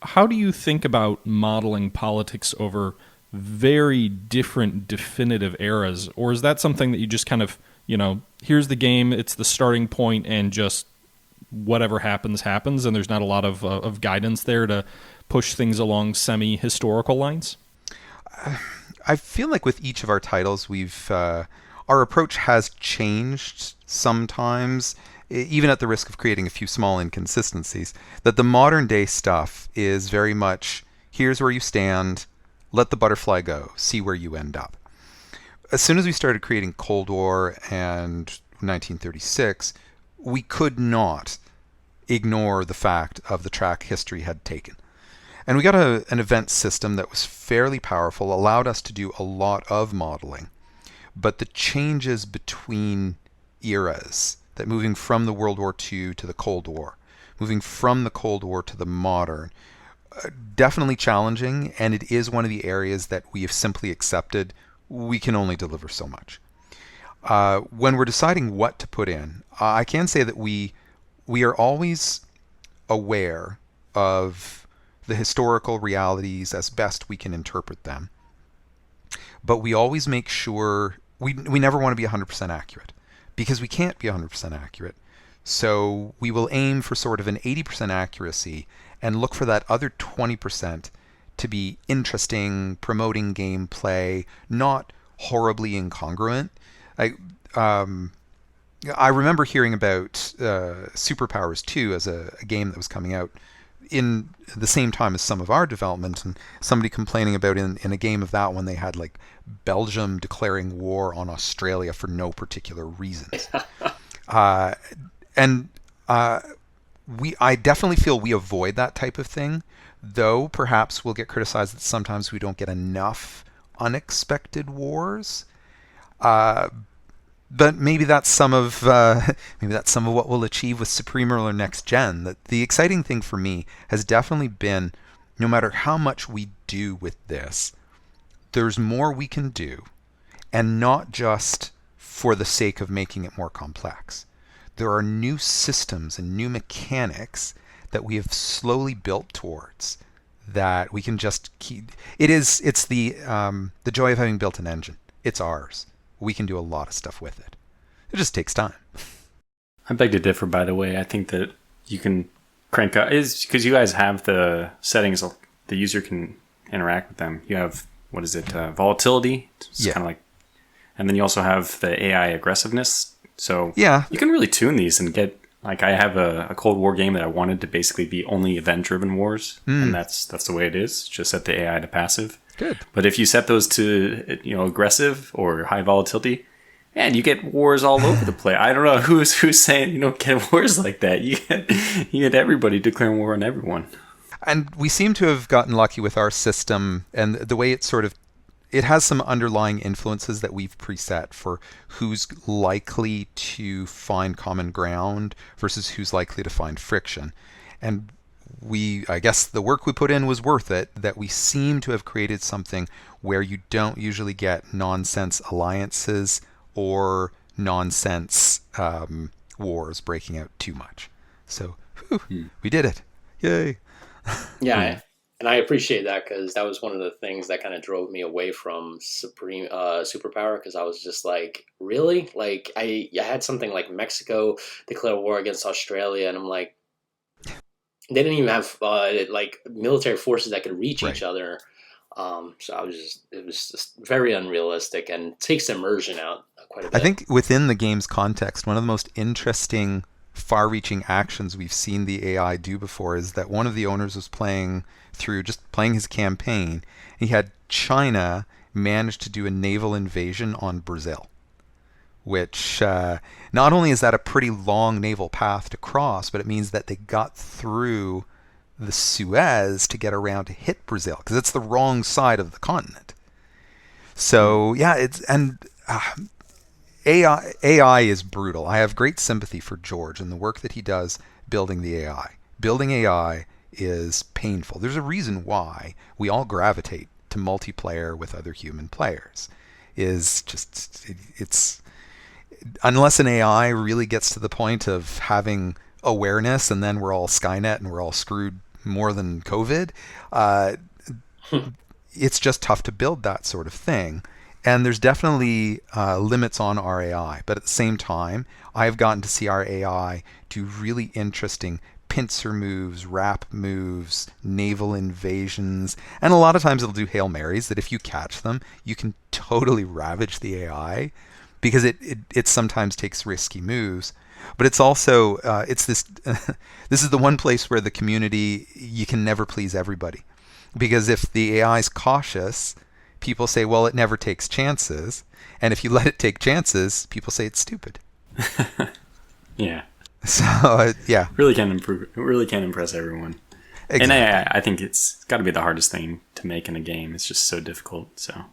how do you think about modeling politics over very different definitive eras? Or is that something that you just kind of, here's the game, it's the starting point, and just whatever happens, happens, and there's not a lot of guidance there to push things along semi-historical lines? I feel like with each of our titles, our approach has changed sometimes, even at the risk of creating a few small inconsistencies. That the modern day stuff is very much, here's where you stand, let the butterfly go, see where you end up. As soon as we started creating Cold War and 1936, we could not ignore the fact of the track history had taken. And we got an event system that was fairly powerful, allowed us to do a lot of modeling. But the changes between eras, that moving from the World War II to the Cold War, moving from the Cold War to the modern, definitely challenging, and it is one of the areas that we have simply accepted we can only deliver so much. When we're deciding what to put in, I can say that we are always aware of the historical realities as best we can interpret them. But we always make sure, we never want to be 100% accurate, because we can't be 100% accurate. So we will aim for sort of an 80% accuracy and look for that other 20% to be interesting, promoting gameplay, not horribly incongruent. I remember hearing about Superpowers 2 as a game that was coming out in the same time as some of our development, and somebody complaining about in a game of that one they had like Belgium declaring war on Australia for no particular reasons. I definitely feel we avoid that type of thing, though perhaps we'll get criticized that sometimes we don't get enough unexpected wars. But maybe that's some of what we'll achieve with Supreme Ruler Next Gen. That the exciting thing for me has definitely been, no matter how much we do with this, there's more we can do, and not just for the sake of making it more complex. There are new systems and new mechanics that we have slowly built towards that we can just keep. It's the joy of having built an engine. It's ours. We can do a lot of stuff with it. It just takes time. I beg to differ, by the way. I think that you can crank up, is because you guys have the settings, the user can interact with them. You have, volatility? It's kind of like, and then you also have the AI aggressiveness. So yeah, you can really tune these and get, like, I have a Cold War game that I wanted to basically be only event-driven wars, and that's the way it is. Just set the AI to passive. Good. But if you set those to, aggressive or high volatility, man, you get wars all over the place. I don't know who's saying you don't get wars like that. You get everybody declaring war on everyone. And we seem to have gotten lucky with our system and the way it has some underlying influences that we've preset for who's likely to find common ground versus who's likely to find friction. And I guess the work we put in was worth it, that we seem to have created something where you don't usually get nonsense alliances or nonsense wars breaking out too much. So we did it. Yay. Yeah, and I appreciate that, because that was one of the things that kind of drove me away from Superpower, because I was just like, really? Like, I had something like Mexico declare war against Australia, and I'm like, they didn't even have military forces that could reach each other. So it was just very unrealistic and takes immersion out quite a bit. I think within the game's context, one of the most interesting far-reaching actions we've seen the AI do before is that one of the owners was playing his campaign. He had China manage to do a naval invasion on Brazil, which not only is that a pretty long naval path to cross, but it means that they got through the Suez to get around to hit Brazil, because it's the wrong side of the continent. So yeah, AI is brutal. I have great sympathy for George and the work that he does building the AI. Building AI is painful. There's a reason why we all gravitate to multiplayer with other human players. It's unless an AI really gets to the point of having awareness, and then we're all Skynet and we're all screwed more than COVID. Uh, it's just tough to build that sort of thing. And there's definitely limits on our AI. But at the same time, I've gotten to see our AI do really interesting pincer moves, wrap moves, naval invasions. And a lot of times it'll do Hail Marys that if you catch them, you can totally ravage the AI because it sometimes takes risky moves. But it's also, it's this, this is the one place where the community, you can never please everybody. Because if the AI is cautious, people say, well, it never takes chances. And if you let it take chances, people say it's stupid. Yeah. So, yeah. Really can improve. It really can impress everyone. Exactly. And I think it's got to be the hardest thing to make in a game. It's just so difficult. So